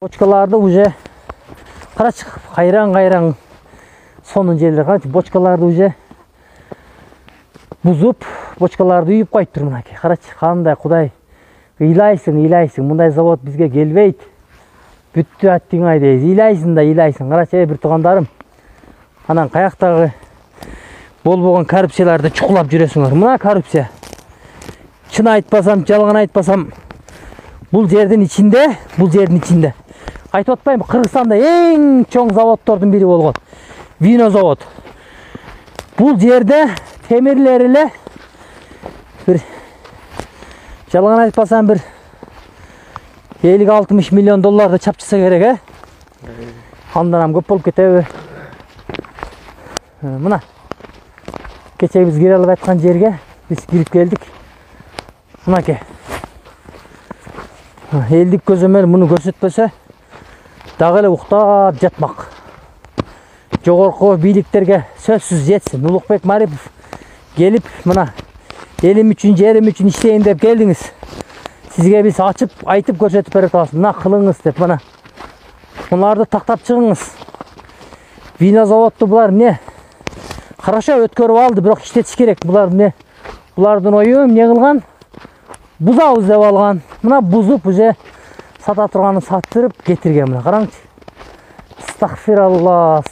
Бочкаларды уже қарашы қайран сонун жерлер қарашы бочкаларды уже бузуп бочкаларды үйіп қойып тұр мынакей. Қарашы қандай құдай илайсың мындай завод бізге келбейді. Бүтті аттың ай дейіз. Илайсың. Қарашы бір туғандарым. Анан қаяқтағы болған коррупцияларды чұқылап жүресіңдер. Мына коррупция. Шын айтпасам, жалған айтпасам, бұл жердің içinde. Айтып отпаймын, Қырғызстанда ең чоң заводтордың бири болгон. Вино завод. Бұл жерде темирлериле bir жалған айтпасам bir 50-60 миллион долларды чапчыса керек, Андан көп болып кетеби. Мына кече биз кире алып айткан жерге биз кирип келдик. Мынакей. Элдик көзөмөл муну көрсөтпөсө дагы эле уктап жатмак. Жогорку бийликтерге сөзсүз жетсин. Улукбек Марипов келип, мына элим үчүн, жерим үчүн иштейин деп келдиңиз. Сизге биз ачып, айтып көрсөтүп берип атабыз. Мына кылыңыз деп, мына. Муларды тактап чыгыңыз. Вино заводду булар эмне? Хорошо өткөрүп алды, бирок иштетиш керек. Булар эмне? Булардын ою эмне кылган? Бузабыз деп алган. Мына бузуп уже сата турганын саттырып кетирген. Мына караңчы. Астагфиралла.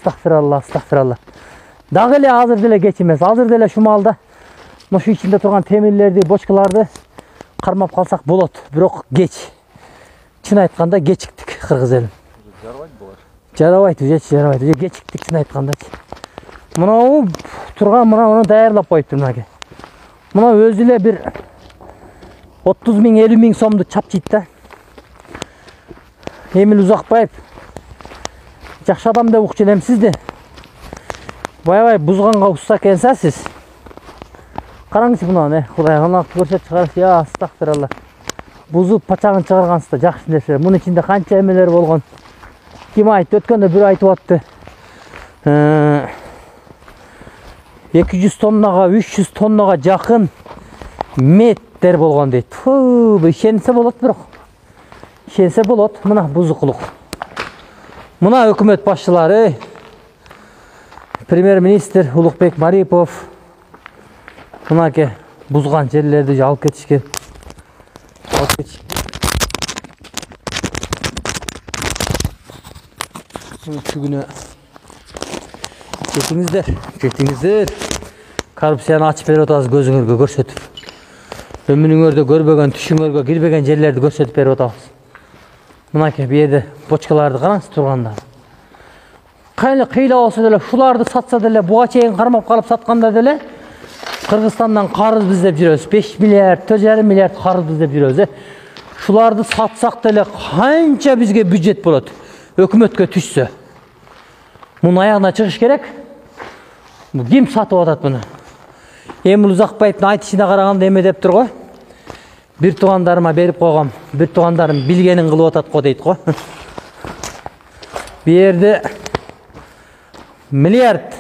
Дагы эле азыр деле кеч эмес. Азыр деле шумалда мошу ичинде турган темирлерди, бочкаларды кармап калсак болот. Бирок кеч. Чын айтканда кечиктик, кыргыз элим. Жарабайт булар. Жарабайт. Уже кечиктик чын айткандачы. Мына турган муну даярлап коюптур мынакей. Мына өзү эле бир 30 миң, 50 миң сомду чапчыйт да. Эмил Узакбаев жакшы адам деп укчу элем сизди. Баябай бузганга уста экенсиз. Караңызчы мына, Кудай ана көрсөтүп чыгарыш. Я астагфиралла. Бузуп пачагын чыгаргансыздар, жакшы нерсе. Мунун ичинде канча эмелер болгон. Ким айтты? Өткөндө бир айтып атты. 200 тоннага, 300 тоннага жакын меттер болгон дейт. Фу, ишенсе болот бирок. Ишенсе болот. Мына бузукулук. Мына өкмөт башчылары, премьер-министр Улукбек Марипов мынакей бузган жерлерди алып кетишкен. Бүгүнө кетиңиздер. Коррупцияны ачып берип атабыз көзүңөргө көрсөтүп. Өмүрүңөрдө көрбөгөн, түшүңөргө кирбеген жерлерди көрсөтүп берип атабыз. Мынакей бу жерде бочкаларды караңыз турганда. Кыйла болсо деле, шуларды сатса деле, буга чейин кармап калып сатканда деле Кыргызстандан карыз биз деп жүрөбүз. 5 миллиард, 4,5 миллиард карыз биз деп жүрөбүз. Шуларды сатсак деле канча бизге бюджет болот? Өкмөткө түшсө. Мунун аягына чыгыш керек. Бу ким сатып атат муну? Эмил Узакбаевдин айтышына караганда эме деп тур го. Bir тугандарыма берип койгом. Bir тугандарым билгенин кылып атат го дейт го. Бу жерде миллиард